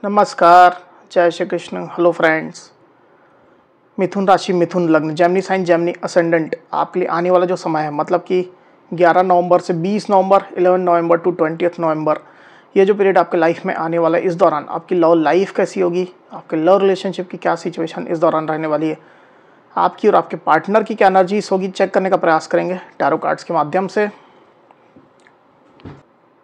नमस्कार, जय Shri Krishna. Hello friends. मिथुन राशि, मिथुन लग्न, जेमिनी साइन, जेमिनी असेंडेंट आपके लिए आने वाला जो समय है मतलब कि 11 नवंबर से 20 नवंबर, 11 नवंबर टू 20 नवंबर, ये जो पीरियड आपके लाइफ में आने वाला है, इस दौरान आपकी लव लाइफ कैसी होगी, आपके लव रिलेशनशिप की क्या सिचुएशन इस दौरान रहने वाली है, आपकी और आपके पार्टनर की क्या एनर्जीज होगी, चेक करने का प्रयास करेंगे टैरो कार्ड्स के माध्यम से।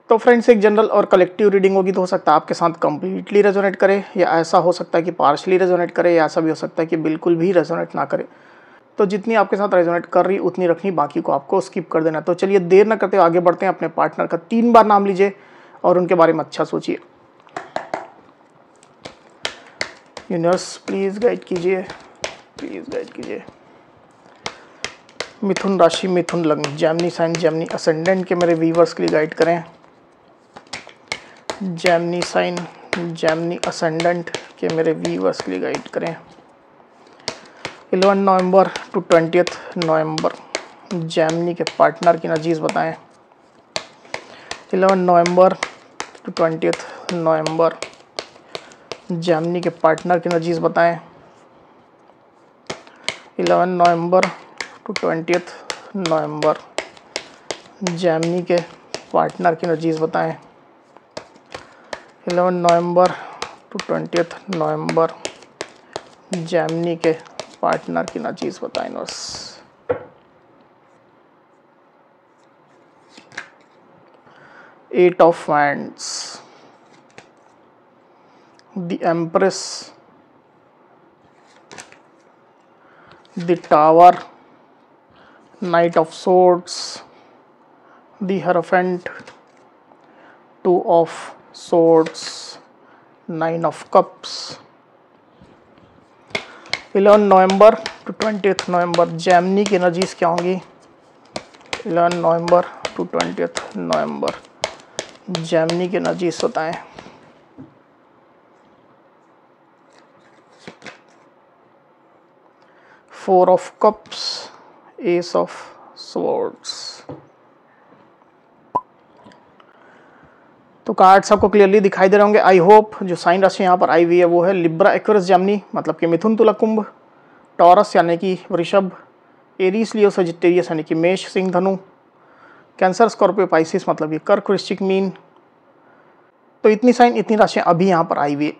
तो फ्रेंड्स, एक जनरल और कलेक्टिव रीडिंग होगी, तो हो सकता है आपके साथ कंप्लीटली रेजोनेट करे, या ऐसा हो सकता है कि पार्शली रेजोनेट करे, या ऐसा भी हो सकता है कि बिल्कुल भी रेजोनेट ना करे। तो जितनी आपके साथ रेजोनेट कर रही उतनी रखनी, बाकी को आपको स्किप कर देना। तो चलिए देर न करते आगे बढ़ते हैं। अपने पार्टनर का 3 बार नाम लीजिए और उनके बारे में अच्छा सोचिए। यूनिवर्स प्लीज गाइड कीजिए, प्लीज गाइड कीजिए। मिथुन राशि, मिथुन लग्न, जेमिनी साइन, जेमिनी असेंडेंट के मेरे व्यूअर्स के लिए गाइड करें। जेमिनी साइन, जेमिनी असेंडेंट के मेरे व्यूअर्स के लिए गाइड करें। 11 नवंबर टू 20 नवंबर जेमिनी के पार्टनर की एनर्जीज बताएं। 11 नवंबर टू 20 नवंबर जेमिनी के पार्टनर की एनर्जीज बताएं। 11 नवंबर टू 20 नवंबर जेमिनी के पार्टनर की एनर्जीज बताएं। 11 नवंबर टू 20 नवंबर जेमिनी के पार्टनर की एनर्जीज बताएं बस। Eight of wands, the empress, the tower, knight of swords, the hierophant, 2 of swords, 9 of cups। 11 November to 20 November Gemini की energies क्या होंगी। 11 नवंबर टू 20 नवंबर जेमिनी की energies बताएं। Four of cups, S of swords। तो cards आपको clearly दिखाई दे रहे होंगे आई होप। जो साइन राशि यहाँ पर आई हुई है वो है लिब्रा, एक्वेरियस, जेमिनी मतलब कि मिथुन, तुला, कुंभ, टॉरस यानी कि वृषभ, एरीज, लियो, सजिटेरियस यानी कि मेष, सिंह, धनु, कैंसर, स्कॉर्पियो, पाइसिस मतलब कि कर्क, वृश्चिक, मीन। तो इतनी साइन, इतनी राशियाँ अभी यहाँ पर आई हुई है।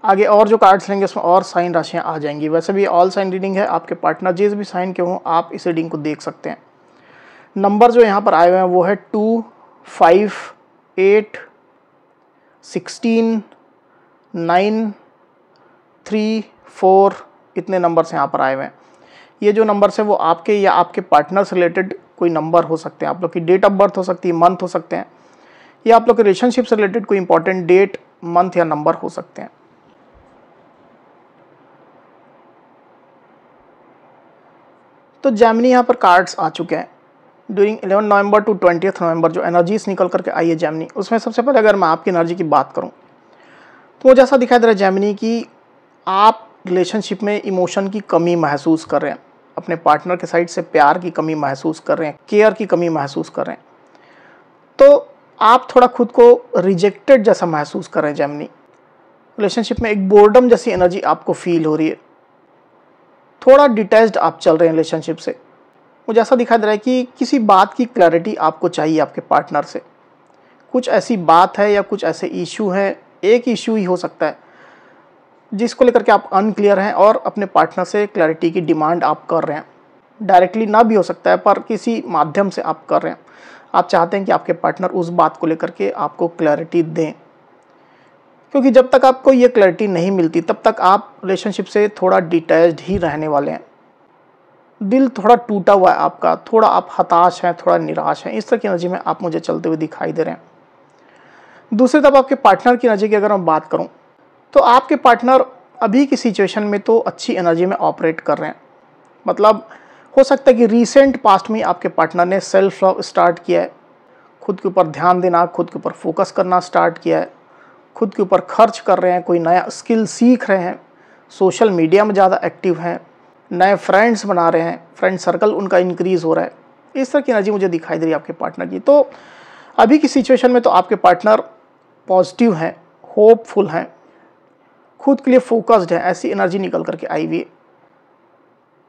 आगे और जो कार्ड्स लेंगे उसमें और साइन राशियाँ आ जाएंगी। वैसे भी ऑल साइन रीडिंग है, आपके पार्टनर जिस भी साइन के हों आप इस रीडिंग को देख सकते हैं। नंबर जो यहाँ पर आए हुए हैं वो है 2, 5, 8, 16, 9, 3, 4, इतने नंबर्स यहाँ पर आए हुए हैं। ये जो नंबर्स हैं वो आपके या आपके पार्टनर से रिलेटेड कोई नंबर हो सकते हैं। आप लोग की डेट ऑफ बर्थ हो सकती है, मंथ हो सकते हैं, या आप लोग के रिलेशनशिप से रिलेटेड कोई इंपॉर्टेंट डेट, मंथ या नंबर हो सकते हैं। तो जेमिनी यहाँ पर कार्ड्स आ चुके हैं। ड्यूरिंग 11 नवंबर टू 20 नवंबर जो एनर्जीज निकल करके आई है जेमिनी, उसमें सबसे पहले अगर मैं आपकी एनर्जी की बात करूं तो मुझे ऐसा दिखाई दे रहा है जेमिनी की आप रिलेशनशिप में इमोशन की कमी महसूस कर रहे हैं, अपने पार्टनर के साइड से प्यार की कमी महसूस कर रहे हैं, केयर की कमी महसूस कर रहे हैं। तो आप थोड़ा खुद को रिजेक्टेड जैसा महसूस कर रहे हैं जेमिनी। रिलेशनशिप में एक बोर्डम जैसी एनर्जी आपको फील हो रही है, थोड़ा डिटैच्ड आप चल रहे हैं रिलेशनशिप से। मुझे ऐसा दिखाई दे रहा है कि किसी बात की क्लैरिटी आपको चाहिए आपके पार्टनर से। कुछ ऐसी बात है या कुछ ऐसे इशू है, एक इशू ही हो सकता है जिसको लेकर के आप अनक्लियर हैं और अपने पार्टनर से क्लैरिटी की डिमांड आप कर रहे हैं। डायरेक्टली ना भी हो सकता है पर किसी माध्यम से आप कर रहे हैं। आप चाहते हैं कि आपके पार्टनर उस बात को लेकर के आपको क्लैरिटी दें, क्योंकि जब तक आपको ये क्लैरिटी नहीं मिलती तब तक आप रिलेशनशिप से थोड़ा डिटैच्ड ही रहने वाले हैं। दिल थोड़ा टूटा हुआ है आपका, थोड़ा आप हताश हैं, थोड़ा निराश हैं, इस तरह की एनर्जी में आप मुझे चलते हुए दिखाई दे रहे हैं। दूसरी तरफ आपके पार्टनर की एनर्जी की अगर मैं बात करूं तो आपके पार्टनर अभी की सिचुएशन में तो अच्छी एनर्जी में ऑपरेट कर रहे हैं। मतलब हो सकता है कि रीसेंट पास्ट में आपके पार्टनर ने सेल्फ लव स्टार्ट किया है, खुद के ऊपर ध्यान देना, खुद के ऊपर फोकस करना स्टार्ट किया है, खुद के ऊपर खर्च कर रहे हैं, कोई नया स्किल सीख रहे हैं, सोशल मीडिया में ज़्यादा एक्टिव हैं, नए फ्रेंड्स बना रहे हैं, फ्रेंड सर्कल उनका इंक्रीज़ हो रहा है। इस तरह की एनर्जी मुझे दिखाई दे रही है आपके पार्टनर की। तो अभी की सिचुएशन में तो आपके पार्टनर पॉजिटिव हैं, होपफुल हैं, खुद के लिए फोकस्ड है, ऐसी एनर्जी निकल करके आई हुई है।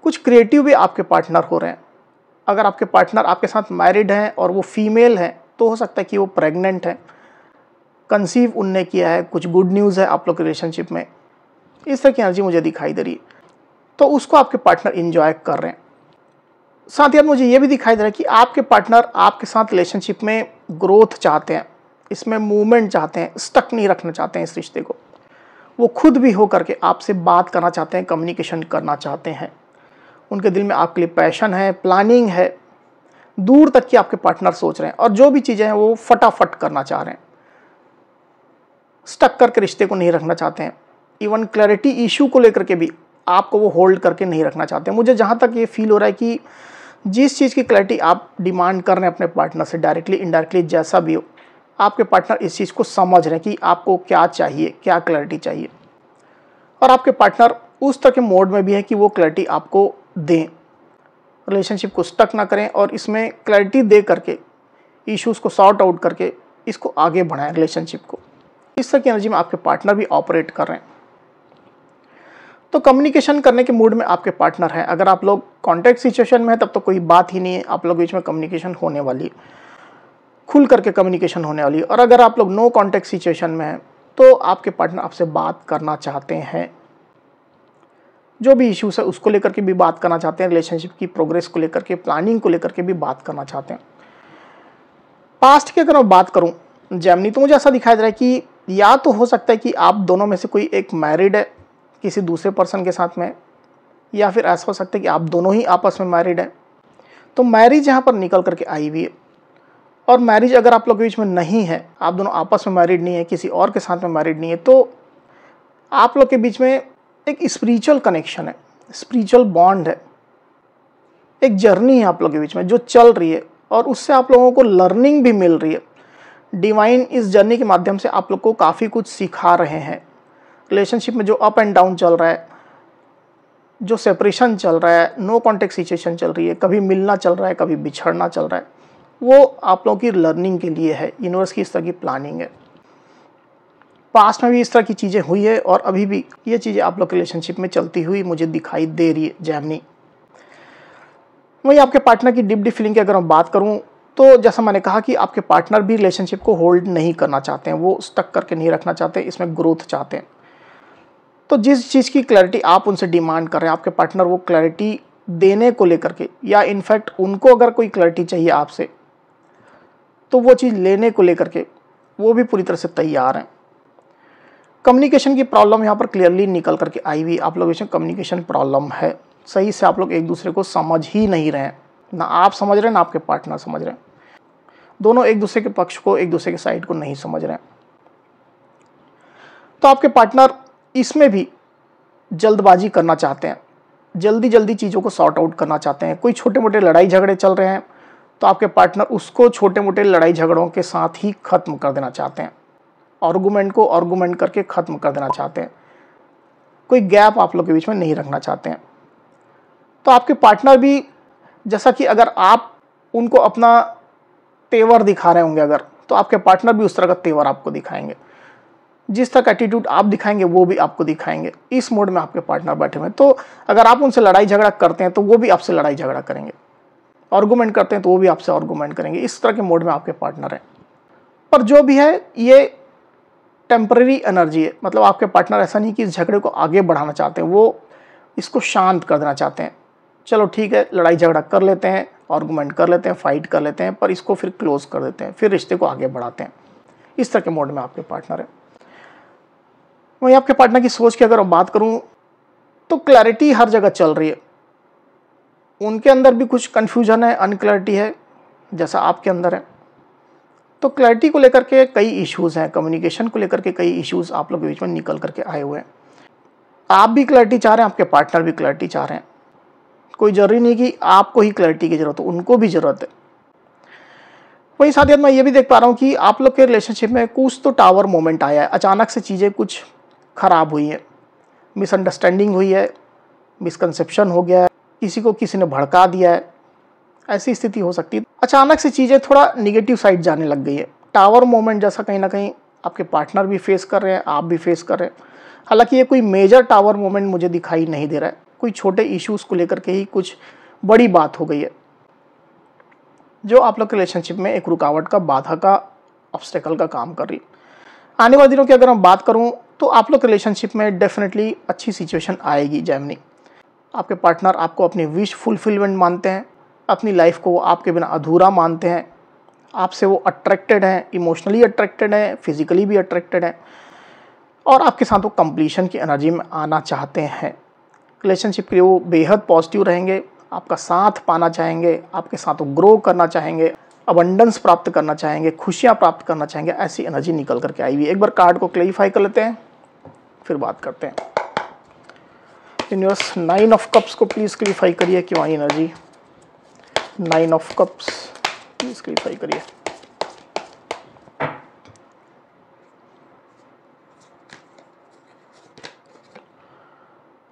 कुछ क्रिएटिव भी आपके पार्टनर हो रहे हैं। अगर आपके पार्टनर आपके साथ मैरिड हैं और वो फीमेल है तो हो सकता है कि वो प्रेग्नेंट है, कंसीव उनने किया है, कुछ गुड न्यूज़ है आप लोग के रिलेशनशिप में, इस तरह की एनर्जी मुझे दिखाई दे रही है। तो उसको आपके पार्टनर इंजॉय कर रहे हैं। साथ ही मुझे ये भी दिखाई दे रहा है कि आपके पार्टनर आपके साथ रिलेशनशिप में ग्रोथ चाहते हैं, इसमें मूवमेंट चाहते हैं, स्टक नहीं रखना चाहते हैं इस रिश्ते को। वो खुद भी हो करके आपसे बात करना चाहते हैं, कम्युनिकेशन करना चाहते हैं। उनके दिल में आपके लिए पैशन है, प्लानिंग है, दूर तक की आपके पार्टनर सोच रहे हैं और जो भी चीज़ें हैं वो फटाफट करना चाह रहे हैं, स्टक करके रिश्ते को नहीं रखना चाहते हैं। इवन क्लैरिटी इशू को लेकर के भी आपको वो होल्ड करके नहीं रखना चाहते हैं। मुझे जहाँ तक ये फील हो रहा है कि जिस चीज़ की क्लैरिटी आप डिमांड कर रहे हैं अपने पार्टनर से, डायरेक्टली इनडायरेक्टली जैसा भी हो, आपके पार्टनर इस चीज़ को समझ रहे हैं कि आपको क्या चाहिए, क्या क्लैरिटी चाहिए, और आपके पार्टनर उस तरह के मोड में भी है कि वो क्लैरिटी आपको दें, रिलेशनशिप को स्टक ना करें और इसमें क्लैरिटी दे करके इश्यूज़ को सॉर्ट आउट करके इसको आगे बढ़ाएं रिलेशनशिप को। इस तरह की एनर्जी में आपके पार्टनर भी ऑपरेट कर रहे हैं। तो कम्युनिकेशन करने के मूड में आपके पार्टनर हैं। अगर आप लोग कॉन्टैक्ट सिचुएशन में है तब तो कोई बात ही नहीं है, आप लोग बीच में कम्युनिकेशन होने वाली है, खुल करके कम्युनिकेशन होने वाली है। और अगर आप लोग नो कॉन्टैक्ट सिचुएशन में हैं तो आपके पार्टनर आपसे बात करना चाहते हैं, जो भी इश्यूज है उसको लेकर के भी बात करना चाहते हैं, रिलेशनशिप की प्रोग्रेस को लेकर के, प्लानिंग को लेकर के भी बात करना चाहते हैं। पास्ट की अगर मैं बात करूं जेमिनी, तो मुझे ऐसा दिखाई दे रहा है कि या तो हो सकता है कि आप दोनों में से कोई एक मैरिड है किसी दूसरे पर्सन के साथ में, या फिर ऐसा हो सकता है कि आप दोनों ही आपस में मैरिड हैं। तो मैरिज यहाँ पर निकल करके आई हुई है। और मैरिज अगर आप लोग के बीच में नहीं है, आप दोनों आपस में मैरिड नहीं है, किसी और के साथ में मैरिड नहीं है, तो आप लोग के बीच में एक स्पिरिचुअल कनेक्शन है, स्पिरिचुअल बॉन्ड है, एक जर्नी है आप लोग के बीच में जो चल रही है और उससे आप लोगों को लर्निंग भी मिल रही है। डिवाइन इस जर्नी के माध्यम से आप लोग को काफ़ी कुछ सिखा रहे हैं। रिलेशनशिप में जो अप एंड डाउन चल रहा है, जो सेपरेशन चल रहा है, नो कॉन्टेक्ट सिचुएशन चल रही है, कभी मिलना चल रहा है, कभी बिछड़ना चल रहा है, वो आप लोगों की लर्निंग के लिए है। यूनिवर्स की इस तरह की प्लानिंग है। पास्ट में भी इस तरह की चीज़ें हुई है और अभी भी ये चीज़ें आप लोग के रिलेशनशिप में चलती हुई मुझे दिखाई दे रही है जेमिनी। वही आपके पार्टनर की डीप फीलिंग की अगर मैं बात करूं तो जैसा मैंने कहा कि आपके पार्टनर भी रिलेशनशिप को होल्ड नहीं करना चाहते हैं, वो स्टक करके नहीं रखना चाहते, इसमें ग्रोथ चाहते हैं। तो जिस चीज़ की क्लैरिटी आप उनसे डिमांड कर रहे हैं, आपके पार्टनर वो क्लैरिटी देने को लेकर के, या इनफैक्ट उनको अगर कोई क्लैरिटी चाहिए आपसे तो वो चीज़ लेने को लेकर के वो भी पूरी तरह से तैयार हैं। कम्युनिकेशन की प्रॉब्लम यहाँ पर क्लियरली निकल करके आई हुई। आप लोगों में कम्युनिकेशन प्रॉब्लम है, सही से आप लोग एक दूसरे को समझ ही नहीं रहे हैं, ना आप समझ रहे हैं ना आपके पार्टनर समझ रहे हैं। दोनों एक दूसरे के पक्ष को, एक दूसरे के साइड को नहीं समझ रहे हैं। तो आपके पार्टनर इसमें भी जल्दबाजी करना चाहते हैं, जल्दी जल्दी चीज़ों को सॉर्ट आउट करना चाहते हैं। कोई छोटे मोटे लड़ाई झगड़े चल रहे हैं तो आपके पार्टनर उसको छोटे मोटे लड़ाई झगड़ों के साथ ही ख़त्म कर देना चाहते हैं, आर्गूमेंट को आर्गूमेंट करके ख़त्म कर देना चाहते हैं। कोई गैप आप लोग के बीच में नहीं रखना चाहते हैं। तो आपके पार्टनर भी, जैसा कि अगर आप उनको अपना तेवर दिखा रहे होंगे अगर, तो आपके पार्टनर भी उस तरह का तेवर आपको दिखाएंगे। जिस तरह का एटीट्यूड आप दिखाएंगे वो भी आपको दिखाएंगे। इस मोड में आपके पार्टनर बैठे हुए हैं। तो अगर आप उनसे लड़ाई झगड़ा करते हैं तो वो भी आपसे लड़ाई झगड़ा करेंगे, आर्गूमेंट करते हैं तो वो भी आपसे आर्गूमेंट करेंगे। इस तरह के मोड में आपके पार्टनर हैं। पर जो भी है ये टेम्परेरी एनर्जी है, मतलब आपके पार्टनर ऐसा नहीं कि इस झगड़े को आगे बढ़ाना चाहते हैं, वो इसको शांत कर देना चाहते हैं। चलो ठीक है, लड़ाई झगड़ा कर लेते हैं, आर्गूमेंट कर लेते हैं, फाइट कर लेते हैं, पर इसको फिर क्लोज कर देते हैं, फिर रिश्ते को आगे बढ़ाते हैं। इस तरह के मोड में आपके पार्टनर है। वहीं आपके पार्टनर की सोच की अगर मैं बात करूं तो क्लैरिटी हर जगह चल रही है। उनके अंदर भी कुछ कन्फ्यूजन है, अनक्लैरिटी है, जैसा आपके अंदर है। तो क्लैरिटी को लेकर के कई इश्यूज़ हैं, कम्युनिकेशन को लेकर के कई इश्यूज़ आप लोगों के बीच में निकल करके आए हुए हैं। आप भी क्लैरिटी चाह रहे हैं, आपके पार्टनर भी क्लैरिटी चाह रहे हैं। कोई जरूरी नहीं कि आपको ही क्लैरिटी की जरूरत हो, उनको भी ज़रूरत है। वहीं साथ ही मैं ये भी देख पा रहा हूँ कि आप लोग के रिलेशनशिप में कुछ तो टावर मोमेंट आया है। अचानक से चीज़ें कुछ ख़राब हुई हैं, मिसअंडरस्टैंडिंग हुई है, मिसकंसेप्शन हो गया है, किसी को किसी ने भड़का दिया है, ऐसी स्थिति हो सकती है। अचानक से चीज़ें थोड़ा निगेटिव साइड जाने लग गई है। टावर मोमेंट जैसा कहीं ना कहीं आपके पार्टनर भी फेस कर रहे हैं, आप भी फेस कर रहे हैं। हालांकि ये कोई मेजर टावर मोमेंट मुझे दिखाई नहीं दे रहा है, कोई छोटे इश्यूज को लेकर के ही कुछ बड़ी बात हो गई है जो आप लोग के रिलेशनशिप में एक रुकावट का, बाधा का, ऑब्स्टेकल का काम कर रही। आने वाले दिनों की अगर मैं बात करूं तो आप लोग के रिलेशनशिप में डेफिनेटली अच्छी सिचुएशन आएगी। जेमिनी, आपके पार्टनर आपको अपनी विश फुलफिलमेंट मानते हैं, अपनी लाइफ को वो आपके बिना अधूरा मानते हैं, आपसे वो अट्रैक्टेड हैं, इमोशनली अट्रैक्टेड हैं, फिजिकली भी अट्रैक्टेड हैं और आपके साथ वो कंप्लीशन की एनर्जी में आना चाहते हैं। रिलेशनशिप के लिए वो बेहद पॉजिटिव रहेंगे, आपका साथ पाना चाहेंगे, आपके साथ वो ग्रो करना चाहेंगे, अबंडेंस प्राप्त करना चाहेंगे, खुशियाँ प्राप्त करना चाहेंगे। ऐसी एनर्जी निकल करके आई हुई है। एक बार कार्ड को क्लैरिफाई कर लेते हैं, फिर बात करते हैं। यूनिवर्स, 9 ऑफ कप्स को प्लीज़ क्लैरिफाई करिए, क्यों आई energy 9 of cups, please clarify करिए।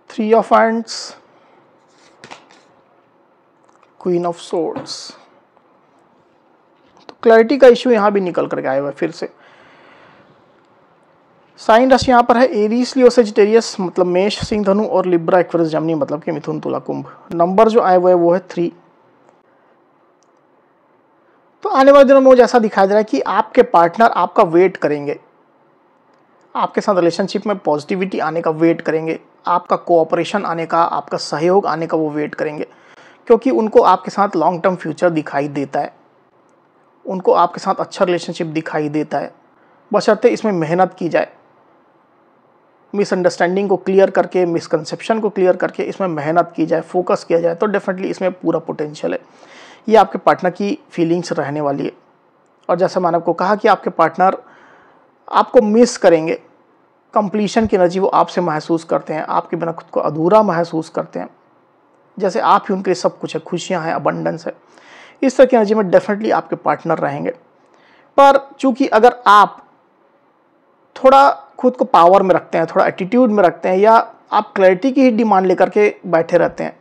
Three of hands, queen of swords. तो क्लैरिटी का इश्यू यहां भी निकल करके आया हुआ है फिर से। साइन राशि यहाँ पर है एरीज, लियो, सेजिटेरियस मतलब मेष, सिंह, धनु और लिब्रा, एक्वेरियस, जेमिनी मतलब कि मिथुन, तुला, कुंभ। नंबर जो आए हुए है वो है 3। तो आने वाले दिनों में मुझे ऐसा दिखाई दे रहा है कि आपके पार्टनर आपका वेट करेंगे, आपके साथ रिलेशनशिप में पॉजिटिविटी आने का वेट करेंगे, आपका कोऑपरेशन आने का, आपका सहयोग आने का वो वेट करेंगे, क्योंकि उनको आपके साथ लॉन्ग टर्म फ्यूचर दिखाई देता है, उनको आपके साथ अच्छा रिलेशनशिप दिखाई देता है, बशर्ते इसमें मेहनत की जाए। मिसअंडरस्टैंडिंग को क्लियर करके, मिसकंसेप्शन को क्लियर करके इसमें मेहनत की जाए, फोकस किया जाए तो डेफिनेटली इसमें पूरा पोटेंशियल है। ये आपके पार्टनर की फीलिंग्स रहने वाली है। और जैसा मैंने आपको कहा कि आपके पार्टनर आपको मिस करेंगे, कंप्लीशन की एनर्जी वो आपसे महसूस करते हैं, आपके बिना खुद को अधूरा महसूस करते हैं, जैसे आप ही उनके लिए सब कुछ है, खुशियाँ हैं, अबंडेंस है। इस तरह की एनर्जी में डेफिनेटली आपके पार्टनर रहेंगे। पर चूंकि अगर आप थोड़ा खुद को पावर में रखते हैं, थोड़ा एटीट्यूड में रखते हैं, या आप क्लैरिटी की ही डिमांड लेकर के बैठे रहते हैं,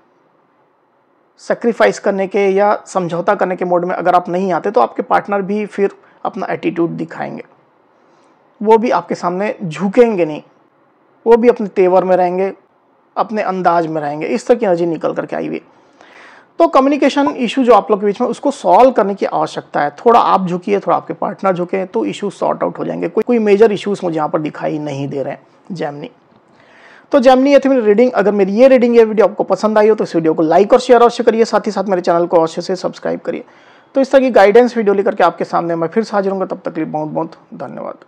सेक्रीफाइस करने के या समझौता करने के मोड में अगर आप नहीं आते, तो आपके पार्टनर भी फिर अपना एटीट्यूड दिखाएंगे, वो भी आपके सामने झुकेंगे नहीं, वो भी अपने तेवर में रहेंगे, अपने अंदाज में रहेंगे। इस तरह की एनर्जी निकल करके आई हुई। तो कम्युनिकेशन इशू जो आप लोग के बीच में, उसको सॉल्व करने की आवश्यकता है। थोड़ा आप झुकिए, थोड़ा आपके पार्टनर झुके, तो इशू सॉर्ट आउट हो जाएंगे। कोई मेजर इश्यूज मुझे यहाँ पर दिखाई नहीं दे रहे हैं जेमिनी। तो जेमिनी, ये थी मेरी रीडिंग। अगर मेरी ये रीडिंग, ये वीडियो आपको पसंद आई हो तो इस वीडियो को लाइक और शेयर अवश्य करिए, साथ ही साथ मेरे चैनल को अवश्य से सब्सक्राइब करिए। तो इस तरह की गाइडेंस वीडियो लेकर के आपके सामने मैं फिर से हाजिर होऊंगा। तब तक के लिए बहुत बहुत धन्यवाद।